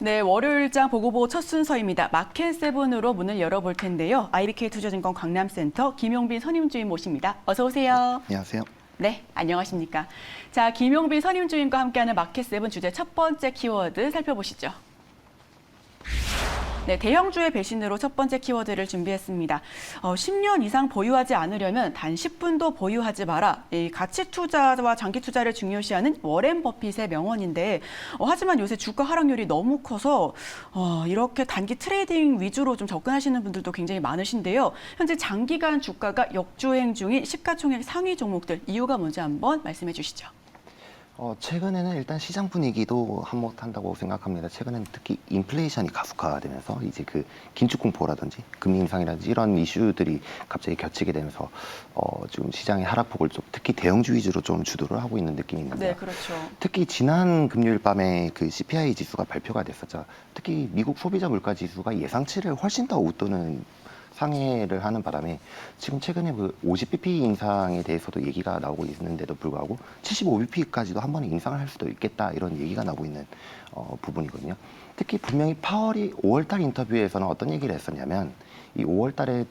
네, 월요일장 보고보 첫 순서입니다. 마켓세븐으로 문을 열어볼 텐데요. IBK투자증권 강남센터 김용빈 선임주임 모십니다. 어서 오세요. 안녕하세요. 네, 안녕하십니까. 자, 김용빈 선임주임과 함께하는 마켓세븐 주제 첫 번째 키워드 살펴보시죠. 네, 대형주의 배신으로 첫 번째 키워드를 준비했습니다. 10년 이상 보유하지 않으려면 단 10분도 보유하지 마라. 이 가치 투자와 장기 투자를 중요시하는 워렌 버핏의 명언인데 하지만 요새 주가 하락률이 너무 커서 이렇게 단기 트레이딩 위주로 좀 접근하시는 분들도 굉장히 많으신데요. 현재 장기간 주가가 역주행 중인 시가총액 상위 종목들 이유가 뭔지 한번 말씀해 주시죠. 최근에는 일단 시장 분위기도 한몫한다고 생각합니다. 최근에는 특히 인플레이션이 가속화되면서 이제 그 긴축 공포라든지 금리 인상이라든지 이런 이슈들이 갑자기 겹치게 되면서 지금 시장의 하락폭을 좀 특히 대형주 위주로 좀 주도를 하고 있는 느낌이 있는데요. 네, 그렇죠. 특히 지난 금요일 밤에 그 CPI 지수가 발표가 됐었죠. 특히 미국 소비자 물가 지수가 예상치를 훨씬 더 웃도는 상회를 하는 바람에 지금 최근에 그 50bp 인상에 대해서도 얘기가 나오고 있는데도 불구하고 75bp까지도 한 번에 인상을 할 수도 있겠다 이런 얘기가 나오고 있는 부분이거든요. 특히 분명히 파월이 5월달 인터뷰에서는 어떤 얘기를 했었냐면 이 5월달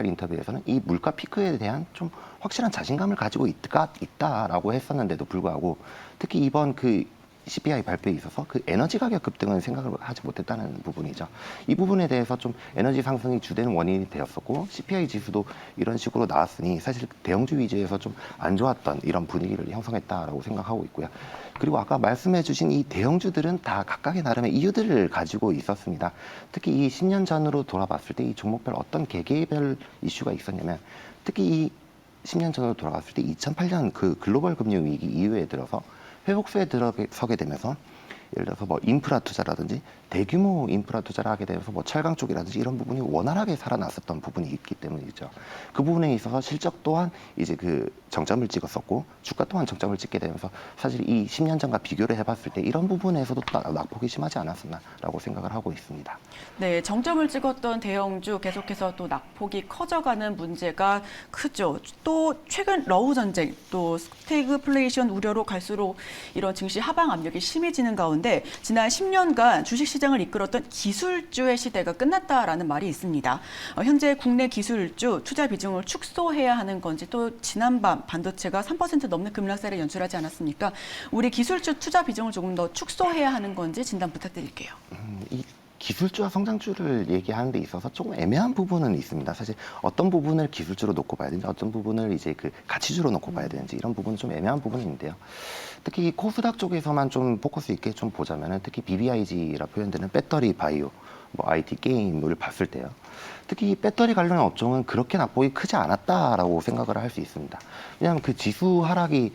인터뷰에서는 이 물가 피크에 대한 좀 확실한 자신감을 가지고 있다라고 했었는데도 불구하고 특히 이번 그 CPI 발표에 있어서 그 에너지 가격 급등은 생각을 하지 못했다는 부분이죠. 이 부분에 대해서 좀 에너지 상승이 주된 원인이 되었었고 CPI 지수도 이런 식으로 나왔으니 사실 대형주 위주에서 좀 안 좋았던 이런 분위기를 형성했다라고 생각하고 있고요. 그리고 아까 말씀해 주신 이 대형주들은 다 각각의 나름의 이유들을 가지고 있었습니다. 특히 이 10년 전으로 돌아봤을 때 이 종목별 어떤 개개별 이슈가 있었냐면 특히 이 10년 전으로 돌아갔을 때 2008년 그 글로벌 금융 위기 이후에 들어서 회복세에 들어서게 되면서 예를 들어서 뭐 인프라 투자라든지 대규모 인프라 투자를 하게 되면서 뭐 철강 쪽이라든지 이런 부분이 원활하게 살아났었던 부분이 있기 때문이죠. 그 부분에 있어서 실적 또한 이제 그 정점을 찍었었고 주가 또한 정점을 찍게 되면서 사실 이 10년 전과 비교를 해봤을 때 이런 부분에서도 낙폭이 심하지 않았었나라고 생각을 하고 있습니다. 네, 정점을 찍었던 대형주 계속해서 또 낙폭이 커져가는 문제가 크죠. 또 최근 러우 전쟁, 또 스태그플레이션 우려로 갈수록 이런 증시 하방 압력이 심해지는 가운데 지난 10년간 주식시장을 이끌었던 기술주의 시대가 끝났다라는 말이 있습니다. 현재 국내 기술주 투자 비중을 축소해야 하는 건지 또 지난밤 반도체가 3% 넘는 급락세를 연출하지 않았습니까? 우리 기술주 투자 비중을 조금 더 축소해야 하는 건지 진단 부탁드릴게요. 이 기술주와 성장주를 얘기하는 데 있어서 조금 애매한 부분은 있습니다. 사실 어떤 부분을 기술주로 놓고 봐야 되는지 어떤 부분을 이제 그 가치주로 놓고 봐야 되는지 이런 부분은 좀 애매한 부분인데요. 특히 이 코스닥 쪽에서만 좀 포커스 있게 좀 보자면은 특히 BBIG라 표현되는 배터리 바이오, 뭐 IT 게임을 봤을 때요. 특히 이 배터리 관련 업종은 그렇게 낙폭이 크지 않았다라고 생각을 할 수 있습니다. 왜냐하면 그 지수 하락이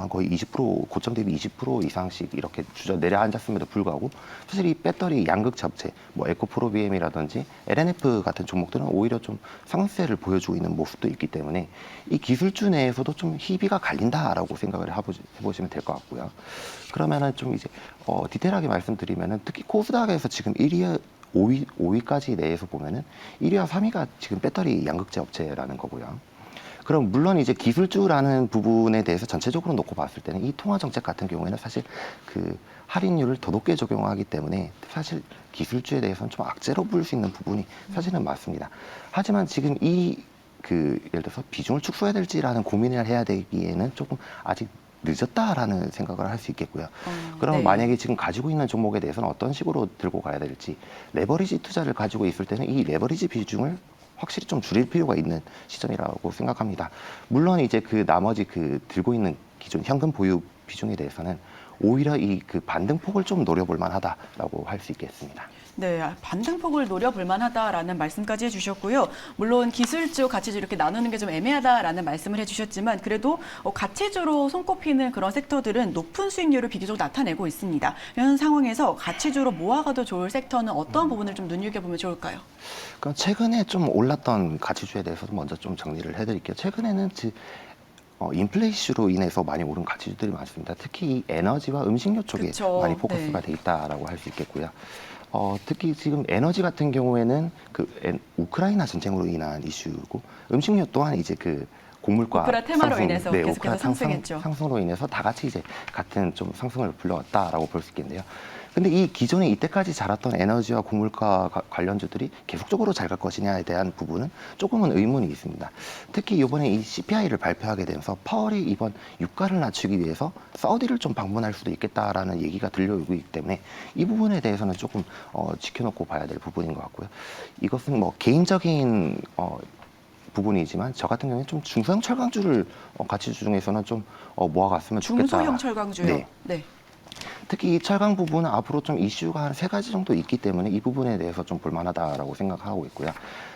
거의 20% 고점 대비 20% 이상씩 이렇게 내려앉았음에도 불구하고 사실 이 배터리 양극 잡체, 뭐 에코프로비엠이라든지 LNF 같은 종목들은 오히려 좀 상승세를 보여주고 있는 모습도 있기 때문에 이 기술주 내에서도 좀 희비가 갈린다라고 생각을 해보시면 될 것 같고요. 그러면은 좀 이제 디테일하게 말씀드리면은 특히 코스닥에서 지금 1위 5위까지 내에서 보면은 1위와 3위가 지금 배터리 양극재 업체라는 거고요. 그럼 물론 이제 기술주라는 부분에 대해서 전체적으로 놓고 봤을 때는 이 통화 정책 같은 경우에는 사실 그 할인율을 더 높게 적용하기 때문에 사실 기술주에 대해서는 좀 악재로 볼 수 있는 부분이 사실은 맞습니다. 하지만 지금 예를 들어서 비중을 축소해야 될지라는 고민을 해야 되기에는 조금 아직 늦었다라는 생각을 할 수 있겠고요. 그럼 네. 만약에 지금 가지고 있는 종목에 대해서는 어떤 식으로 들고 가야 될지 레버리지 투자를 가지고 있을 때는 이 레버리지 비중을 확실히 좀 줄일 필요가 있는 시점이라고 생각합니다. 물론 이제 그 나머지 그 들고 있는 기존 현금 보유 비중에 대해서는 오히려 이 그 반등폭을 좀 노려볼 만하다라고 할 수 있겠습니다. 네, 반등폭을 노려볼 만하다라는 말씀까지 해주셨고요. 물론 기술주, 가치주 이렇게 나누는 게 좀 애매하다라는 말씀을 해주셨지만 그래도 가치주로 손꼽히는 그런 섹터들은 높은 수익률을 비교적 나타내고 있습니다. 이런 상황에서 가치주로 모아가도 좋을 섹터는 어떤 부분을 좀 눈여겨보면 좋을까요? 그럼 최근에 좀 올랐던 가치주에 대해서도 먼저 좀 정리를 해드릴게요. 최근에는 인플레이션으로 인해서 많이 오른 가치주들이 많습니다. 특히 이 에너지와 음식료 쪽에 그쵸. 많이 포커스가 돼 있다라고 할 수 있겠고요. 특히 지금 에너지 같은 경우에는 우크라이나 전쟁으로 인한 이슈고 음식료 또한 이제 그 곡물가 우크라 테마로 인해서 계속해서 우크라 상승했죠. 상승으로 인해서 다 같이 이제 같은 좀 상승을 불러왔다라고 볼 수 있겠는데요. 근데 이 기존에 이때까지 자랐던 에너지와 고물가 관련주들이 계속적으로 잘 갈 것이냐에 대한 부분은 조금은 의문이 있습니다. 특히 이번에 이 CPI를 발표하게 되면서 파월이 이번 유가를 낮추기 위해서 사우디를 좀 방문할 수도 있겠다라는 얘기가 들려오고 있기 때문에 이 부분에 대해서는 조금 지켜놓고 봐야 될 부분인 것 같고요. 이것은 뭐 개인적인 부분이지만 저 같은 경우에 좀 중소형 철강주를 가치주 중에서는 좀 모아갔으면 좋겠다. 중소형 철강주요. 네. 네. 특히 이 철강 부분은 앞으로 좀 이슈가 한 3가지 정도 있기 때문에 이 부분에 대해서 좀 볼만하다라고 생각하고 있고요.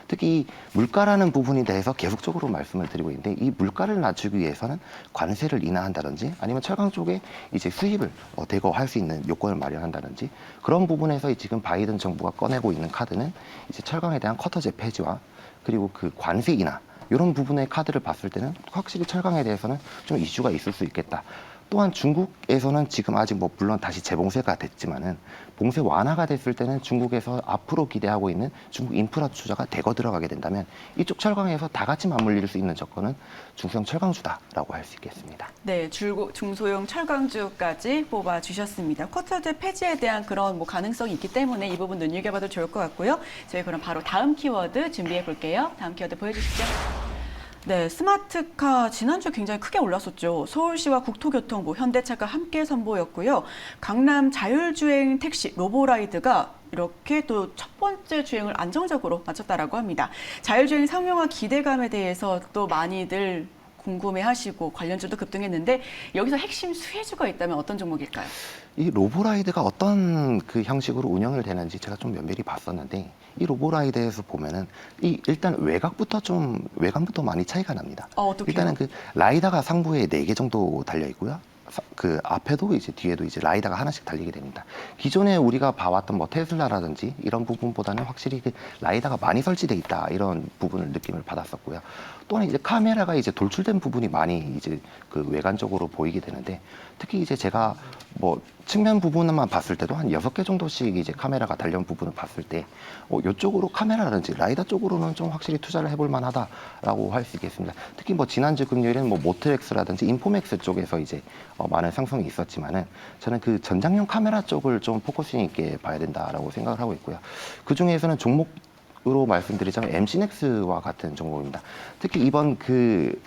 특히 이 물가라는 부분에 대해서 계속적으로 말씀을 드리고 있는데 이 물가를 낮추기 위해서는 관세를 인하한다든지 아니면 철강 쪽에 이제 수입을 대거할 수 있는 요건을 마련한다든지 그런 부분에서 지금 바이든 정부가 꺼내고 있는 카드는 이제 철강에 대한 커터제 폐지와 그리고 그 관세 인하 이런 부분의 카드를 봤을 때는 확실히 철강에 대해서는 좀 이슈가 있을 수 있겠다. 또한 중국에서는 지금 아직 뭐 물론 다시 재봉쇄가 됐지만은 봉쇄 완화가 됐을 때는 중국에서 앞으로 기대하고 있는 중국 인프라 투자가 대거 들어가게 된다면 이쪽 철강에서 다 같이 맞물릴 수 있는 조건은 중소형 철강주다라고 할 수 있겠습니다. 네, 중소형 철강주까지 뽑아주셨습니다. 쿼터제 폐지에 대한 그런 뭐 가능성이 있기 때문에 이 부분 눈여겨봐도 좋을 것 같고요. 저희 그럼 바로 다음 키워드 준비해 볼게요. 다음 키워드 보여주시죠. 네, 스마트카 지난주 굉장히 크게 올랐었죠. 서울시와 국토교통부, 현대차가 함께 선보였고요. 강남 자율주행 택시 로보라이드가 이렇게 또 첫 번째 주행을 안정적으로 마쳤다라고 합니다. 자율주행 상용화 기대감에 대해서 또 많이들 궁금해하시고 관련주도 급등했는데 여기서 핵심 수혜주가 있다면 어떤 종목일까요? 이 로보라이드가 어떤 그 형식으로 운영을 되는지 제가 좀 면밀히 봤었는데 이 로보라이드에서 보면은 이 일단 외관부터 많이 차이가 납니다. 어떻게요? 일단은 그 라이다가 상부에 4개 정도 달려 있고요. 그 앞에도 이제 뒤에도 이제 라이다가 하나씩 달리게 됩니다. 기존에 우리가 봐왔던 뭐 테슬라라든지 이런 부분보다는 확실히 그 라이다가 많이 설치돼 있다 이런 부분을 느낌을 받았었고요. 또한 이제 카메라가 이제 돌출된 부분이 많이 이제 그 외관적으로 보이게 되는데 특히 이제 제가 뭐 측면 부분만 봤을 때도 한 6개 정도씩 이제 카메라가 달려온 부분을 봤을 때 이쪽으로 카메라라든지 라이다 쪽으로는 좀 확실히 투자를 해볼 만하다라고 할 수 있겠습니다. 특히 뭐 지난주 금요일에는 뭐 모트렉스라든지 인포맥스 쪽에서 이제 많은 상승이 있었지만은 저는 그 전장용 카메라 쪽을 좀 포커싱 있게 봐야 된다라고 생각을 하고 있고요. 그 중에서는 종목으로 말씀드리자면 MC넥스와 같은 종목입니다. 특히 이번 그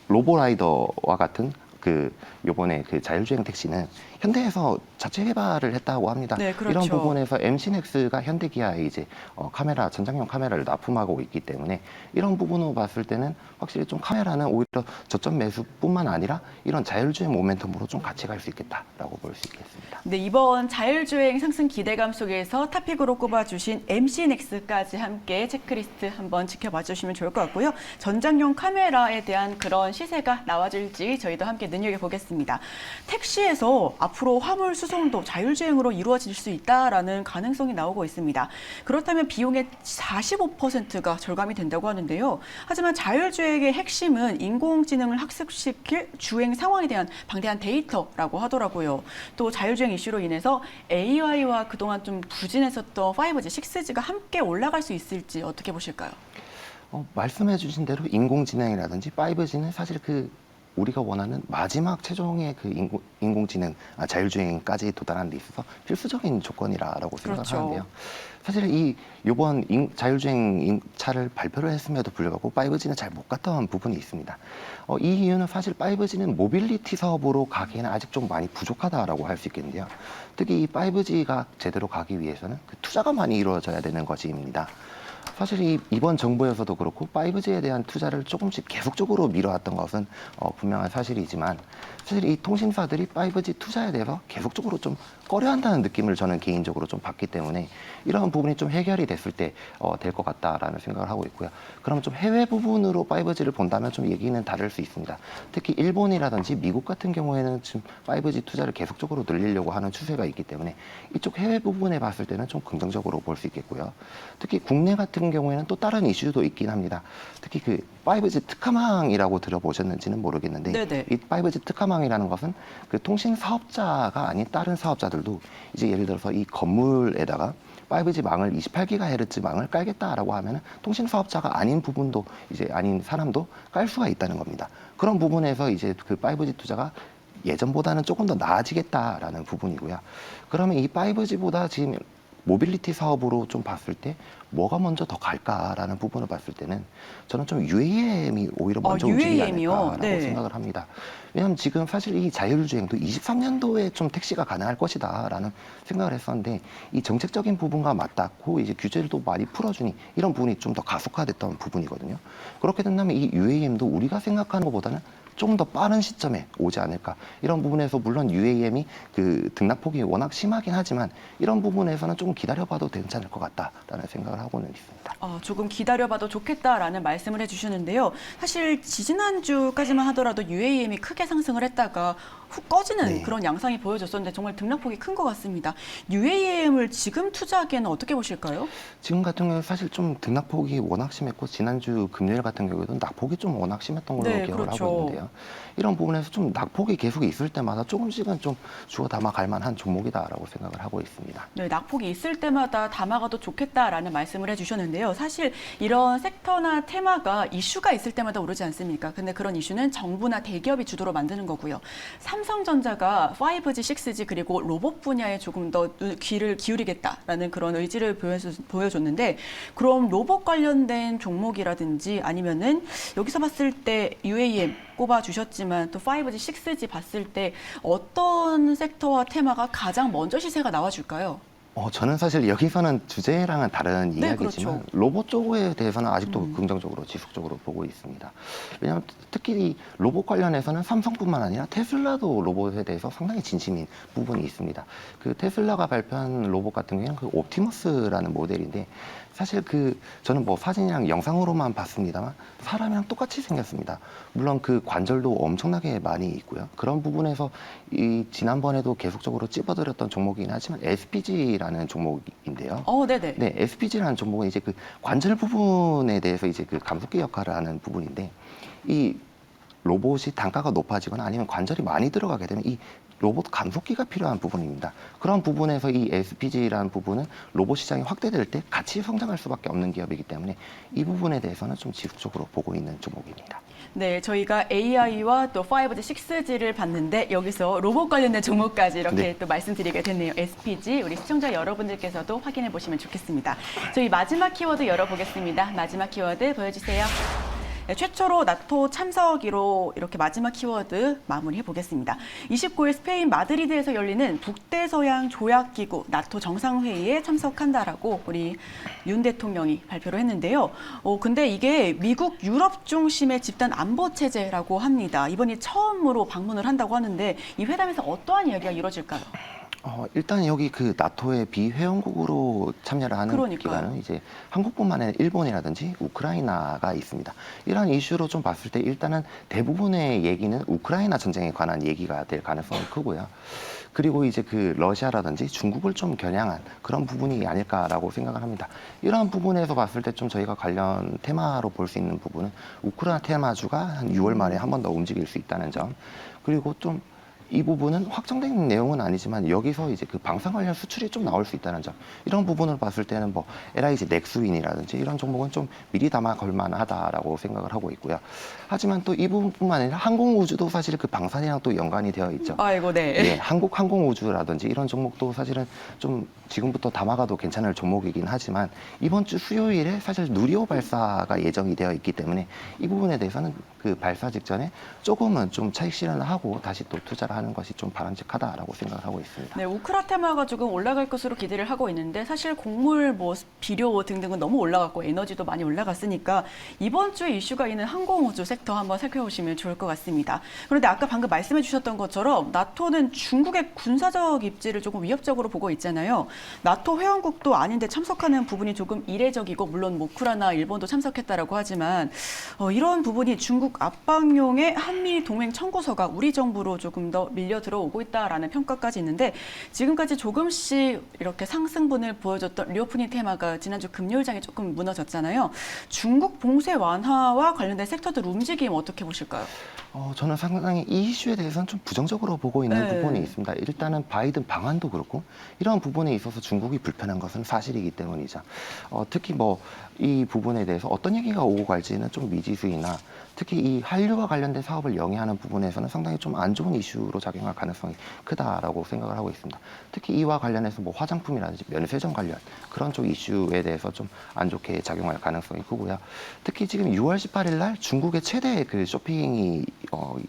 로보라이더와 같은 그 요번에 그 자율주행 택시는 현대에서 자체 개발을 했다고 합니다. 네, 그렇죠. 이런 부분에서 MC넥스가 현대기아에 이제 카메라 전장용 카메라를 납품하고 있기 때문에 이런 부분으로 봤을 때는 확실히 좀 카메라는 오히려 저점 매수뿐만 아니라 이런 자율주행 모멘텀으로 좀 같이 갈 수 있겠다라고 볼 수 있겠습니다. 네, 이번 자율주행 상승 기대감 속에서 탑픽으로 꼽아주신 MC넥스까지 함께 체크리스트 한번 지켜봐 주시면 좋을 것 같고요. 전장용 카메라에 대한 그런 시세가 나와줄지 저희도 함께 눈여겨보겠습니다. 택시에서 앞으로 화물 수송도 자율주행으로 이루어질 수 있다라는 가능성이 나오고 있습니다. 그렇다면 비용의 45%가 절감이 된다고 하는데요. 하지만 자율주행의 핵심은 인공지능을 학습시킬 주행 상황에 대한 방대한 데이터라고 하더라고요. 또 자율주행 이슈로 인해서 AI와 그동안 좀 부진했었던 5G, 6G가 함께 올라갈 수 있을지 어떻게 보실까요? 말씀해 주신 대로 인공지능이라든지 5G는 사실 그 우리가 원하는 마지막 최종의 그 인공지능 자율주행까지 도달하는 데 있어서 필수적인 조건이라고 생각을 그렇죠. 하는데요. 사실 이번 자율주행 차를 발표를 했음에도 불구하고 5G는 잘 못 갔던 부분이 있습니다. 이 이유는 사실 5G는 모빌리티 사업으로 가기에는 아직 좀 많이 부족하다라고 할 수 있겠는데요. 특히 이 5G가 제대로 가기 위해서는 그 투자가 많이 이루어져야 되는 것입니다. 사실 이번 정부에서도 그렇고 5G에 대한 투자를 조금씩 계속적으로 미뤄왔던 것은 분명한 사실이지만 사실 이 통신사들이 5G 투자에 대해서 계속적으로 좀 꺼려한다는 느낌을 저는 개인적으로 좀 받기 때문에 이런 부분이 좀 해결이 됐을 때 될 것 같다라는 생각을 하고 있고요. 그러면 좀 해외 부분으로 5G를 본다면 좀 얘기는 다를 수 있습니다. 특히 일본이라든지 미국 같은 경우에는 지금 5G 투자를 계속적으로 늘리려고 하는 추세가 있기 때문에 이쪽 해외 부분에 봤을 때는 좀 긍정적으로 볼 수 있겠고요. 특히 국내 같은 경우에는 또 다른 이슈도 있긴 합니다. 특히 그 5G 특화망이라고 들어보셨는지는 모르겠는데 네네. 이 5G 특화망이라는 것은 그 통신 사업자가 아닌 다른 사업자들도 이제 예를 들어서 이 건물에다가 5G 망을 28GHz 망을 깔겠다라고 하면은 통신 사업자가 아닌 부분도 이제 아닌 사람도 깔 수가 있다는 겁니다. 그런 부분에서 이제 그 5G 투자가 예전보다는 조금 더 나아지겠다라는 부분이고요. 그러면 이 5G보다 지금 모빌리티 사업으로 좀 봤을 때 뭐가 먼저 더 갈까라는 부분을 봤을 때는 저는 좀 UAM이 오히려 먼저 움직이지 UAM이요? 않을까라고 네. 생각을 합니다. 왜냐하면 지금 사실 이 자율주행도 23년도에 좀 택시가 가능할 것이다라는 생각을 했었는데 이 정책적인 부분과 맞닿고 이제 규제를 또 많이 풀어주니 이런 부분이 좀 더 가속화됐던 부분이거든요. 그렇게 된다면 이 UAM도 우리가 생각하는 것보다는 좀 더 빠른 시점에 오지 않을까. 이런 부분에서 물론 UAM이 그 등락폭이 워낙 심하긴 하지만 이런 부분에서는 조금 기다려봐도 괜찮을 것 같다라는 생각을 하고는 있습니다. 조금 기다려봐도 좋겠다라는 말씀을 해주셨는데요. 사실 지지난주까지만 하더라도 UAM이 크게 상승을 했다가 훅 꺼지는 네. 그런 양상이 보여졌었는데 정말 등락폭이 큰 것 같습니다. UAM을 지금 투자하기에는 어떻게 보실까요? 지금 같은 경우는 사실 좀 등락폭이 워낙 심했고 지난주 금요일 같은 경우에도 낙폭이 좀 워낙 심했던 걸로 네, 기억을 그렇죠. 하고 있는데요. 이런 부분에서 좀 낙폭이 계속 있을 때마다 조금씩은 좀 주워 담아 갈 만한 종목이다라고 생각을 하고 있습니다. 네, 낙폭이 있을 때마다 담아가도 좋겠다라는 말씀을 해주셨는데요. 사실 이런 섹터나 테마가 이슈가 있을 때마다 오르지 않습니까? 근데 그런 이슈는 정부나 대기업이 주도로 만드는 거고요. 삼성전자가 5G, 6G 그리고 로봇 분야에 조금 더 귀를 기울이겠다라는 그런 의지를 보여줬는데 그럼 로봇 관련된 종목이라든지 아니면은 여기서 봤을 때 UAM 꼽아주셨지만 또 5G, 6G 봤을 때 어떤 섹터와 테마가 가장 먼저 시세가 나와줄까요? 저는 사실 여기서는 주제랑은 다른 네, 이야기지만 그렇죠. 로봇 쪽에 대해서는 아직도 긍정적으로 지속적으로 보고 있습니다. 왜냐하면 특히 이 로봇 관련해서는 삼성뿐만 아니라 테슬라도 로봇에 대해서 상당히 진심인 부분이 있습니다. 그 테슬라가 발표한 로봇 같은 경우에는 그 옵티머스라는 모델인데 사실 저는 뭐 사진이랑 영상으로만 봤습니다만 사람이랑 똑같이 생겼습니다. 물론 그 관절도 엄청나게 많이 있고요. 그런 부분에서 이 지난번에도 계속적으로 찝어드렸던 종목이긴 하지만 SPG라는 종목인데요. 네네. 네, SPG라는 종목은 이제 그 관절 부분에 대해서 이제 그 감속기 역할을 하는 부분인데 이 로봇이 단가가 높아지거나 아니면 관절이 많이 들어가게 되면 이 로봇 감속기가 필요한 부분입니다. 그런 부분에서 이 SPG라는 부분은 로봇 시장이 확대될 때 같이 성장할 수밖에 없는 기업이기 때문에 이 부분에 대해서는 좀 지속적으로 보고 있는 종목입니다. 네, 저희가 AI와 또 5G, 6G를 봤는데 여기서 로봇 관련된 종목까지 이렇게 네. 또 말씀드리게 됐네요. SPG, 우리 시청자 여러분들께서도 확인해 보시면 좋겠습니다. 저희 마지막 키워드 열어보겠습니다. 마지막 키워드 보여주세요. 네, 최초로 나토 참석으로 이렇게 마지막 키워드 마무리해 보겠습니다. 29일 스페인 마드리드에서 열리는 북대서양 조약기구 나토 정상회의에 참석한다라고 우리 윤 대통령이 발표를 했는데요. 근데 이게 미국 유럽 중심의 집단 안보 체제라고 합니다. 이번이 처음으로 방문을 한다고 하는데 이 회담에서 어떠한 이야기가 이루어질까요? 일단 여기 그 나토의 비회원국으로 참여를 하는 그러니까요. 기관은 이제 한국뿐만 아니라 일본이라든지 우크라이나가 있습니다. 이런 이슈로 좀 봤을 때 일단은 대부분의 얘기는 우크라이나 전쟁에 관한 얘기가 될 가능성이 크고요. 그리고 이제 그 러시아라든지 중국을 좀 겨냥한 그런 부분이 아닐까라고 생각을 합니다. 이런 부분에서 봤을 때 좀 저희가 관련 테마로 볼 수 있는 부분은 우크라이나 테마주가 한 6월 말에 한 번 더 움직일 수 있다는 점. 그리고 좀 이 부분은 확정된 내용은 아니지만 여기서 이제 그 방산 관련 수출이 좀 나올 수 있다는 점. 이런 부분을 봤을 때는 뭐 LIG 넥스윈이라든지 이런 종목은 좀 미리 담아 걸 만하다라고 생각을 하고 있고요. 하지만 또 이 부분뿐만 아니라 항공우주도 사실 그 방산이랑 또 연관이 되어 있죠. 아이고, 네. 예, 한국 항공우주라든지 이런 종목도 사실은 좀 지금부터 담아가도 괜찮을 종목이긴 하지만 이번 주 수요일에 사실 누리호 발사가 예정이 되어 있기 때문에 이 부분에 대해서는 그 발사 직전에 조금은 좀 차익 실현을 하고 다시 또 투자를 하는 것이 좀 바람직하다라고 생각을 하고 있습니다. 네, 우크라 테마가 조금 올라갈 것으로 기대를 하고 있는데 사실 곡물, 뭐 비료 등등은 너무 올라갔고 에너지도 많이 올라갔으니까 이번 주에 이슈가 있는 항공우주 섹터 한번 살펴보시면 좋을 것 같습니다. 그런데 아까 방금 말씀해 주셨던 것처럼 나토는 중국의 군사적 입지를 조금 위협적으로 보고 있잖아요. 나토 회원국도 아닌데 참석하는 부분이 조금 이례적이고 물론 뭐 우크라이나, 일본도 참석했다라고 하지만 이런 부분이 중국 압박용의 한미 동맹 청구서가 우리 정부로 조금 더 밀려 들어오고 있다라는 평가까지 있는데 지금까지 조금씩 이렇게 상승분을 보여줬던 리오프닝 테마가 지난주 금요일장에 조금 무너졌잖아요. 중국 봉쇄 완화와 관련된 섹터들 움직임 어떻게 보실까요? 저는 상당히 이 이슈에 대해서는 좀 부정적으로 보고 있는 네. 부분이 있습니다. 일단은 바이든 방안도 그렇고 이런 부분에 있어서 중국이 불편한 것은 사실이기 때문이죠. 특히 뭐 이 부분에 대해서 어떤 얘기가 오고 갈지는 좀 미지수이나 특히 이 한류와 관련된 사업을 영위하는 부분에서는 상당히 좀 안 좋은 이슈로 작용할 가능성이 크다라고 생각을 하고 있습니다. 특히 이와 관련해서 뭐 화장품이라든지 면세점 관련 그런 쪽 이슈에 대해서 좀 안 좋게 작용할 가능성이 크고요. 특히 지금 6월 18일 날 중국의 최대 그 쇼핑이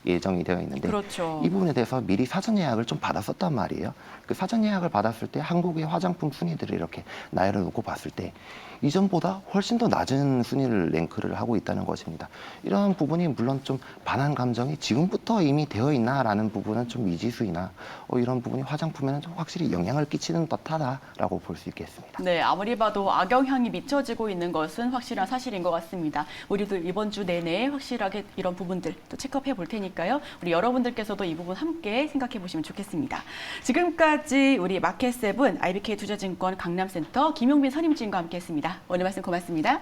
예정이 되어 있는데 그렇죠. 이 부분에 대해서 미리 사전 예약을 좀 받았었단 말이에요. 그 사전 예약을 받았을 때 한국의 화장품 순위들을 이렇게 나열해 놓고 봤을 때 이전보다 훨씬 더 낮은 순위를 랭크를 하고 있다는 것입니다. 이런 부분이 물론 좀 반한 감정이 지금부터 이미 되어 있나라는 부분은 좀 미지수이나 이런 부분이 화장품에는 좀 확실히 영향을 끼치는 듯하다라고 볼 수 있겠습니다. 네, 아무리 봐도 악영향이 미쳐지고 있는 것은 확실한 사실인 것 같습니다. 우리도 이번 주 내내 확실하게 이런 부분들 또 체크업해 볼 테니까요. 우리 여러분들께서도 이 부분 함께 생각해 보시면 좋겠습니다. 지금까지 우리 마켓세븐 IBK 투자증권 강남센터 김용빈 선임지인과 함께했습니다. 오늘 말씀 고맙습니다.